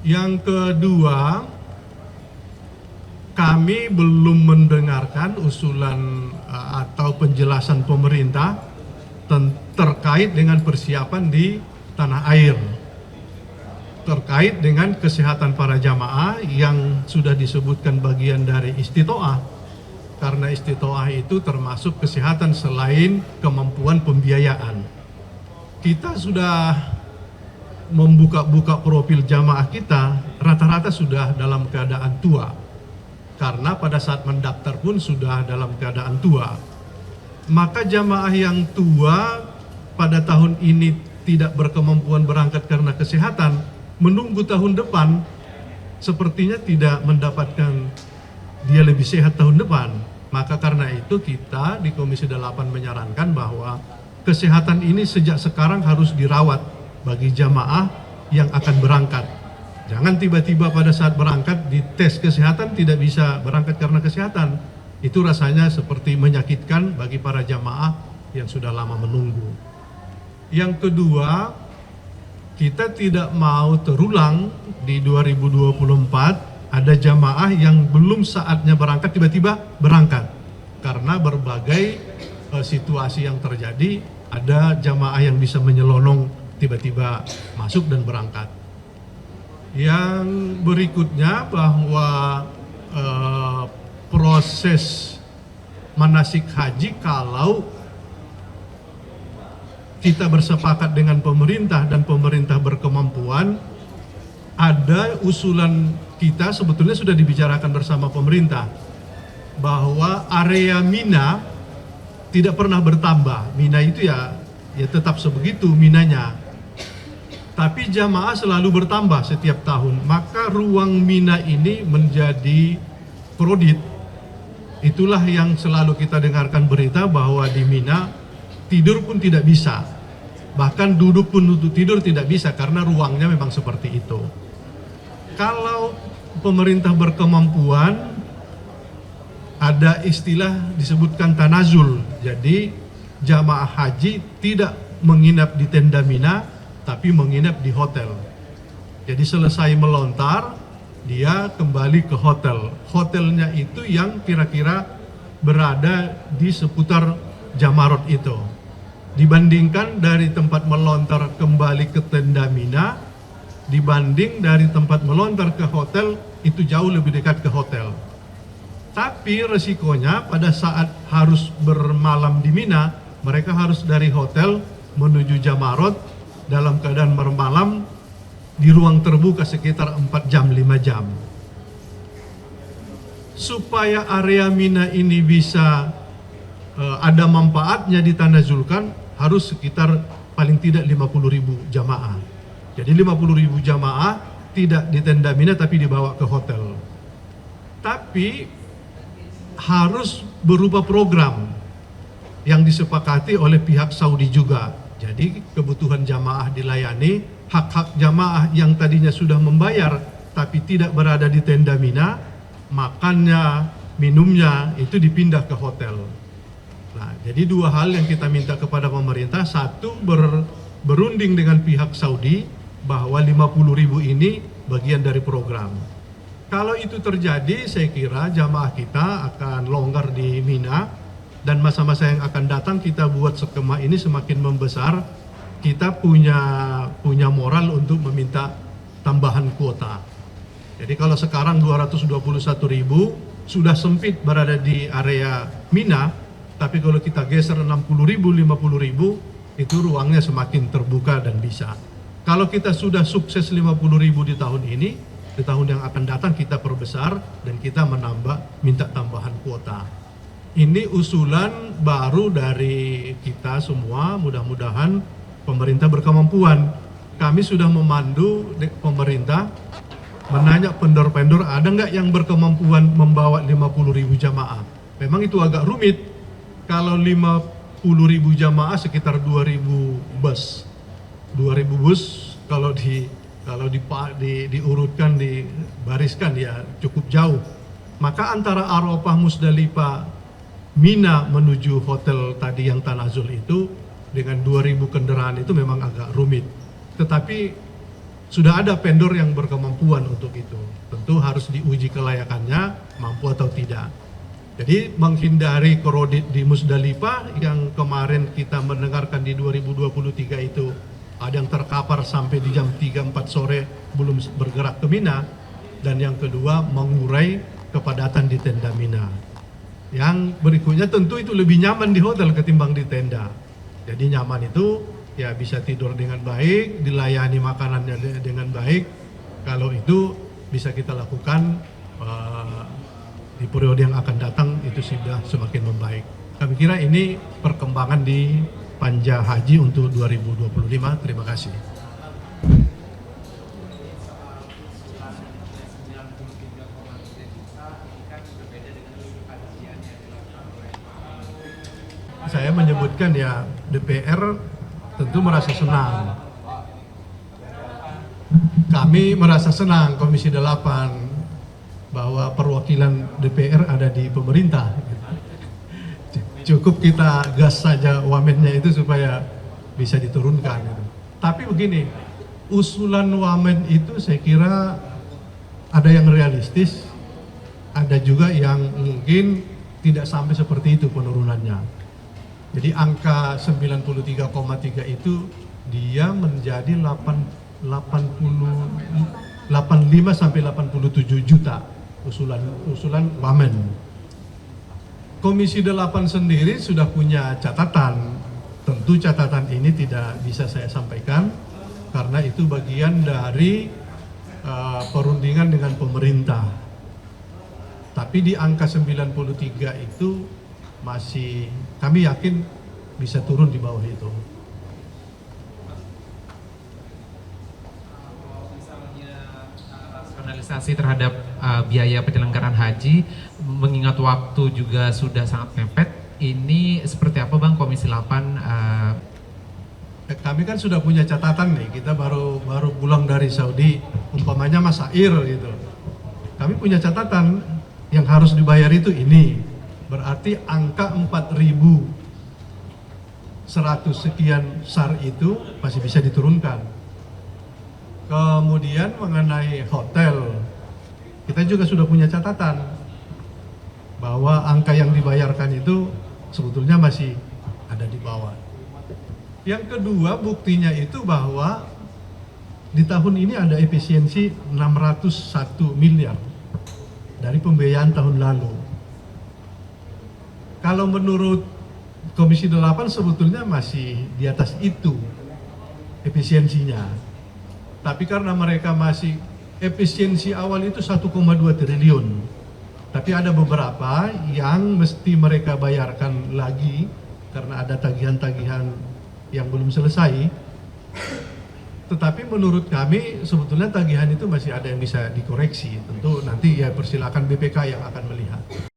Yang kedua, kami belum mendengarkan usulan atau penjelasan pemerintah terkait dengan persiapan di tanah air, terkait dengan kesehatan para jamaah yang sudah disebutkan bagian dari istitoah, karena istitoah itu termasuk kesehatan selain kemampuan pembiayaan. Kita sudah membuka-buka profil jamaah kita, rata-rata sudah dalam keadaan tua, karena pada saat mendaftar pun sudah dalam keadaan tua. Maka jamaah yang tua pada tahun ini tidak berkemampuan berangkat karena kesehatan, menunggu tahun depan sepertinya tidak mendapatkan, dia lebih sehat tahun depan. Maka karena itu kita di Komisi 8 menyarankan bahwa kesehatan ini sejak sekarang harus dirawat bagi jamaah yang akan berangkat. Jangan tiba-tiba pada saat berangkat dites kesehatan tidak bisa berangkat karena kesehatan. Itu rasanya seperti menyakitkan bagi para jamaah yang sudah lama menunggu. Yang kedua, kita tidak mau terulang di 2024 ada jamaah yang belum saatnya berangkat tiba-tiba berangkat. Karena berbagai situasi yang terjadi, ada jamaah yang bisa menyelonong tiba-tiba masuk dan berangkat. Yang berikutnya bahwa proses manasik haji, kalau kita bersepakat dengan pemerintah dan pemerintah berkemampuan, ada usulan kita sebetulnya sudah dibicarakan bersama pemerintah bahwa area Mina tidak pernah bertambah. Mina itu ya tetap sebegitu minanya. Tapi jamaah selalu bertambah setiap tahun, maka ruang Mina ini menjadi kredit. Itulah yang selalu kita dengarkan berita bahwa di Mina tidur pun tidak bisa, bahkan duduk pun untuk tidur tidak bisa karena ruangnya memang seperti itu. Kalau pemerintah berkemampuan, ada istilah disebutkan tanazul, jadi jamaah haji tidak menginap di tenda Mina, tapi menginap di hotel. Jadi selesai melontar, dia kembali ke hotel. Hotelnya itu yang kira-kira berada di seputar Jamarot itu. Dibandingkan dari tempat melontar kembali ke tenda Mina, dibanding dari tempat melontar ke hotel, itu jauh lebih dekat ke hotel. Tapi resikonya pada saat harus bermalam di Mina, mereka harus dari hotel menuju Jamarot dalam keadaan bermalam di ruang terbuka sekitar 4 jam, 5 jam. Supaya area Mina ini bisa ada manfaatnya ditanazulkan, harus sekitar paling tidak 50.000 jamaah. Jadi 50.000 jamaah tidak di tenda Mina tapi dibawa ke hotel. Tapi harus berupa program yang disepakati oleh pihak Saudi juga. Jadi kebutuhan jamaah dilayani, hak-hak jamaah yang tadinya sudah membayar tapi tidak berada di tenda Mina, makannya, minumnya itu dipindah ke hotel. Nah, jadi dua hal yang kita minta kepada pemerintah. Satu, berunding dengan pihak Saudi bahwa 50.000 ini bagian dari program. Kalau itu terjadi, saya kira jamaah kita akan longgar di Mina. Dan masa-masa yang akan datang kita buat skema ini semakin membesar, kita punya moral untuk meminta tambahan kuota. Jadi kalau sekarang 221.000 sudah sempit berada di area Mina, tapi kalau kita geser 60.000, 50.000, itu ruangnya semakin terbuka dan bisa. Kalau kita sudah sukses 50.000 di tahun ini, di tahun yang akan datang kita perbesar dan kita minta tambahan kuota. Ini usulan baru dari kita semua, mudah-mudahan pemerintah berkemampuan. Kami sudah memandu pemerintah, menanya vendor-vendor ada nggak yang berkemampuan membawa 50.000 jamaah. Memang itu agak rumit, kalau 50.000 jamaah sekitar 2.000 bus. 2.000 bus kalau diurutkan, dibariskan ya cukup jauh. Maka antara Arafah, Musdalifah, Mina menuju hotel tadi yang Tanazul itu dengan 2.000 kendaraan itu memang agak rumit. Tetapi sudah ada vendor yang berkemampuan untuk itu. Tentu harus diuji kelayakannya, mampu atau tidak. Jadi menghindari korodit di Musdalifah yang kemarin kita mendengarkan di 2023 itu ada yang terkapar sampai di jam 3-4 sore belum bergerak ke Mina. Dan yang kedua mengurai kepadatan di tenda Mina. Yang berikutnya tentu itu lebih nyaman di hotel ketimbang di tenda. Jadi nyaman itu ya bisa tidur dengan baik, dilayani makanannya dengan baik. Kalau itu bisa kita lakukan di periode yang akan datang itu sudah semakin membaik. Kami kira ini perkembangan di Panja Haji untuk 2025. Terima kasih. Saya menyebutkan ya DPR tentu merasa senang. Kami merasa senang Komisi 8 bahwa perwakilan DPR ada di pemerintah. Cukup kita gas saja wamennya itu supaya bisa diturunkan. Tapi begini, usulan wamen itu saya kira ada yang realistis, ada juga yang mungkin tidak sampai seperti itu penurunannya. Jadi angka 93,3 itu dia menjadi 85 sampai 87 juta usulan wamen. Komisi 8 sendiri sudah punya catatan. Tentu catatan ini tidak bisa saya sampaikan karena itu bagian dari perundingan dengan pemerintah. Tapi di angka 93 itu masih kami yakin bisa turun di bawah itu. Rasionalisasi terhadap biaya penyelenggaraan haji, mengingat waktu juga sudah sangat mepet, ini seperti apa Bang Komisi 8? Kami kan sudah punya catatan nih, kita baru pulang dari Saudi, umpamanya Mas Sair gitu. Kami punya catatan yang harus dibayar itu ini. Berarti angka 4.100 sekian SAR itu masih bisa diturunkan. Kemudian mengenai hotel, kita juga sudah punya catatan bahwa angka yang dibayarkan itu sebetulnya masih ada di bawah. Yang kedua buktinya itu bahwa di tahun ini ada efisiensi 601 miliar dari pembiayaan tahun lalu. Kalau menurut Komisi 8 sebetulnya masih di atas itu efisiensinya. Tapi karena mereka masih efisiensi awal itu 1,2 triliun. Tapi ada beberapa yang mesti mereka bayarkan lagi karena ada tagihan-tagihan yang belum selesai. Tetapi menurut kami sebetulnya tagihan itu masih ada yang bisa dikoreksi. Tentu nanti ya persilakan BPK yang akan melihat.